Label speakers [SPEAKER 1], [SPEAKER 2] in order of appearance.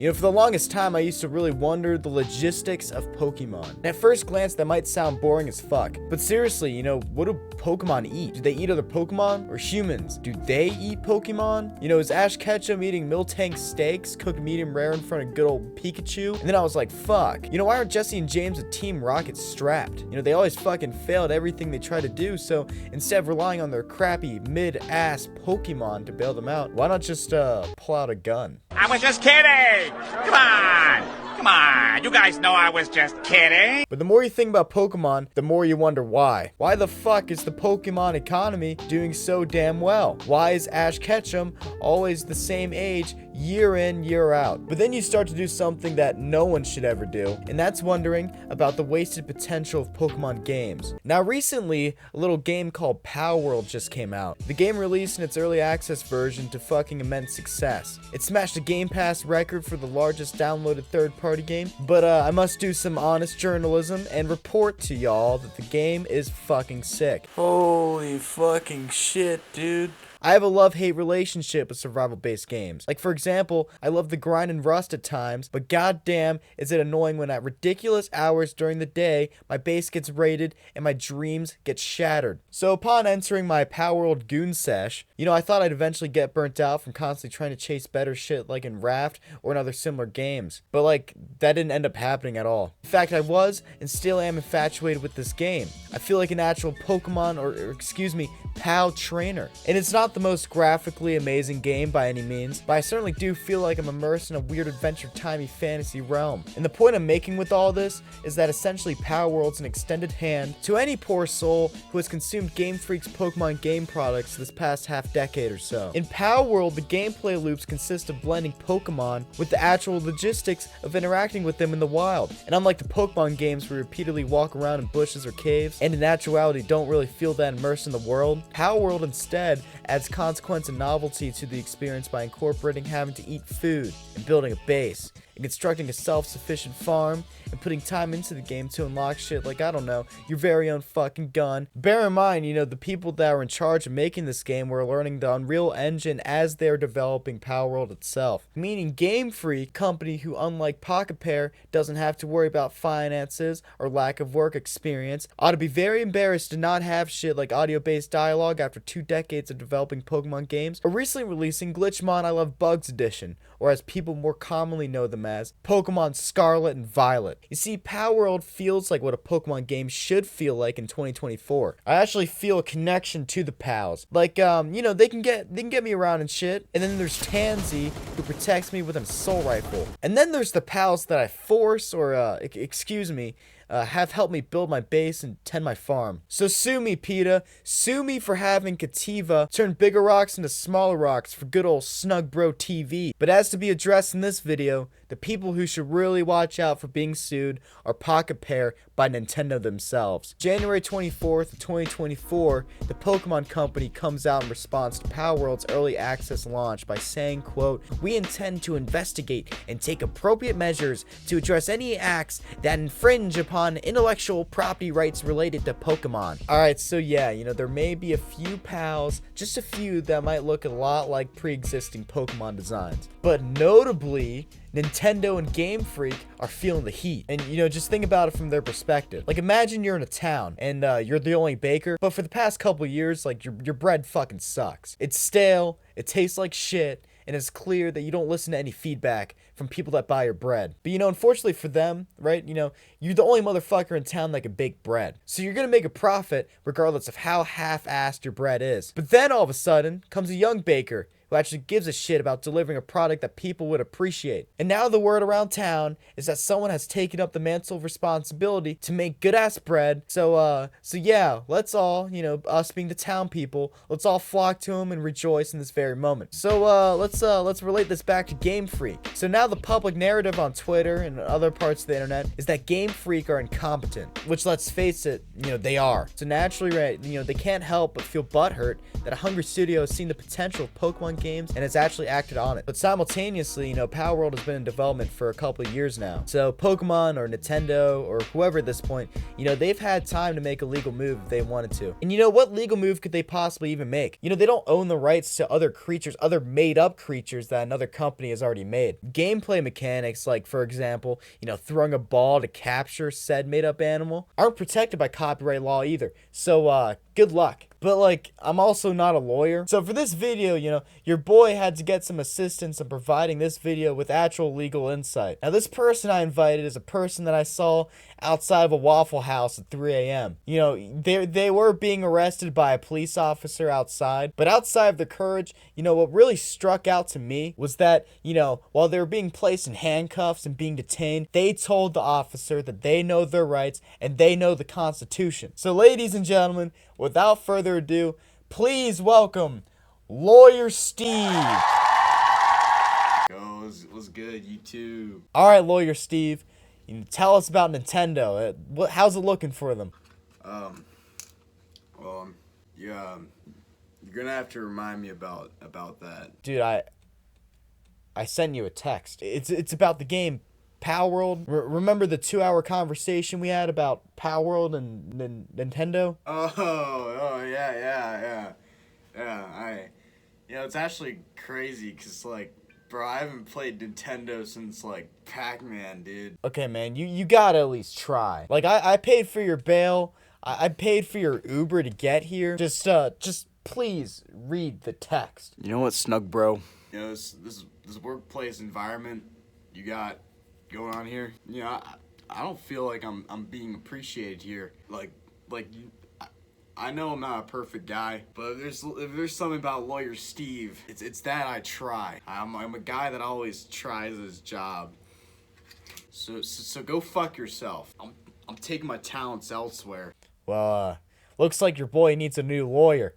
[SPEAKER 1] You know, for the longest time, I used to really wonder the logistics of Pokemon. And at first glance, that might sound boring as fuck. But seriously, you know, what do Pokemon eat? Do they eat other Pokemon? Or humans? Do they eat Pokemon? You know, is Ash Ketchum eating Miltank steaks, cooked medium rare in front of good old Pikachu? And then I was like, fuck. You know, why aren't Jesse and James a Team Rocket strapped? You know, they always fucking failed everything they tried to do, so instead of relying on their crappy, mid-ass Pokemon to bail them out, why not just, pull out a gun?
[SPEAKER 2] I was just kidding! Come on! Come on! You guys know I was just kidding!
[SPEAKER 1] But the more you think about Pokemon, the more you wonder why. Why the fuck is the Pokemon economy doing so damn well? Why is Ash Ketchum always the same age year in, year out? But then you start to do something that no one should ever do, and that's wondering about the wasted potential of Pokemon games. Now recently, a little game called Palworld just came out. The game released in its early access version to fucking immense success. It smashed a Game Pass record for the largest downloaded third-party game, but I must do some honest journalism and report to y'all that the game is fucking sick. Holy fucking shit, dude. I have a love-hate relationship with survival-based games. Like, for example, I love the grind and rust at times, but goddamn is it annoying when at ridiculous hours during the day, my base gets raided and my dreams get shattered. So upon entering my Palworld Goon Sesh, you know, I thought I'd eventually get burnt out from constantly trying to chase better shit like in Raft or in other similar games. But like, that didn't end up happening at all. In fact, I was and still am infatuated with this game. I feel like an actual Pokemon or excuse me, Pal trainer. And it's not the most graphically amazing game by any means, but I certainly do feel like I'm immersed in a weird adventure-timey fantasy realm. And the point I'm making with all this is that essentially Palworld's an extended hand to any poor soul who has consumed Game Freak's Pokemon game products this past half-decade or so. In Palworld, the gameplay loops consist of blending Pokemon with the actual logistics of interacting with them in the wild. And unlike the Pokemon games where you repeatedly walk around in bushes or caves, and in actuality don't really feel that immersed in the world, Palworld instead adds consequence and novelty to the experience by incorporating having to eat food and building a base and constructing a self-sufficient farm and putting time into the game to unlock shit like, I don't know, your very own fucking gun. Bear in mind, you know, the people that were in charge of making this game were learning the Unreal Engine as they're developing Palworld itself. Meaning Game Freak, company who unlike Pocket Pair doesn't have to worry about finances or lack of work experience, ought to be very embarrassed to not have shit like audio-based dialogue after 2 decades of developing Pokemon games, or recently releasing Glitchmon I Love Bugs Edition, or as people more commonly know them as, Pokemon Scarlet and Violet. You see, Palworld feels like what a Pokemon game should feel like in 2024. I actually feel a connection to the pals. Like, you know, they can get me around and shit. And then there's Tansy, who protects me with an assault rifle. And then there's the pals that I force, or, have helped me build my base and tend my farm. So sue me, PETA. Sue me for having Kativa turn bigger rocks into smaller rocks for good old Snug Bro TV. But as to be addressed in this video, the people who should really watch out for being sued are Pocket Pair by Nintendo themselves. January 24th, 2024, the Pokemon Company comes out in response to Palworld's early access launch by saying, quote, "We intend to investigate and take appropriate measures to address any acts that infringe upon intellectual property rights related to Pokemon." Alright, so yeah, you know, there may be a few pals, just a few, that might look a lot like pre-existing Pokemon designs. But notably, Nintendo and Game Freak are feeling the heat. And, you know, just think about it from their perspective. Like, imagine you're in a town and you're the only baker, but for the past couple years, like, your bread fucking sucks. It's stale, it tastes like shit, and it's clear that you don't listen to any feedback from people that buy your bread. But, you know, unfortunately for them, right, you know, you're the only motherfucker in town that can bake bread. So you're gonna make a profit regardless of how half-assed your bread is. But then all of a sudden comes a young baker who actually gives a shit about delivering a product that people would appreciate. And now the word around town is that someone has taken up the mantle of responsibility to make good-ass bread. So yeah, let's all, you know, us being the town people, let's all flock to him and rejoice in this very moment. So, let's relate this back to Game Freak. So now the public narrative on Twitter and other parts of the internet is that Game Freak are incompetent, which, let's face it, you know, they are. So naturally, right, you know, they can't help but feel butthurt that a hungry studio has seen the potential of Pokemon games, and it's actually acted on it. But simultaneously, you know, Palworld has been in development for a couple of years now. So Pokemon or Nintendo or whoever at this point, you know, they've had time to make a legal move if they wanted to. And you know, what legal move could they possibly even make? You know, they don't own the rights to other creatures, other made-up creatures that another company has already made. Gameplay mechanics, like for example, you know, throwing a ball to capture said made-up animal, aren't protected by copyright law either. So good luck. But like, I'm also not a lawyer. So for this video, you know, your boy had to get some assistance in providing this video with actual legal insight. Now this person I invited is a person that I saw outside of a Waffle House at 3 a.m. You know, they were being arrested by a police officer outside. But outside of the courage, you know, what really struck out to me was that, you know, while they were being placed in handcuffs and being detained, they told the officer that they know their rights and they know the Constitution. So ladies and gentlemen, without further ado, please welcome Lawyer Steve.
[SPEAKER 3] Yo, it was good, you too.
[SPEAKER 1] All right, Lawyer Steve, you know, tell us about Nintendo. How's it looking for them?
[SPEAKER 3] Well, yeah, you're gonna have to remind me about that.
[SPEAKER 1] Dude, I sent you a text. It's about the game Palworld. Remember the 2-hour conversation we had about Palworld and Nintendo?
[SPEAKER 3] Oh, yeah. You know, it's actually crazy, cause like, bro, I haven't played Nintendo since like Pac-Man, dude.
[SPEAKER 1] Okay, man, you gotta at least try. Like, I paid for your bail. I paid for your Uber to get here. Just please read the text.
[SPEAKER 3] You know what, Snug Bro? You know, this workplace environment you got going on here. You know, I don't feel like I'm being appreciated here. I know I'm not a perfect guy, but if there's something about Lawyer Steve, it's that I try. I'm a guy that always tries his job. So go fuck yourself. I'm taking my talents elsewhere.
[SPEAKER 1] Well, looks like your boy needs a new lawyer.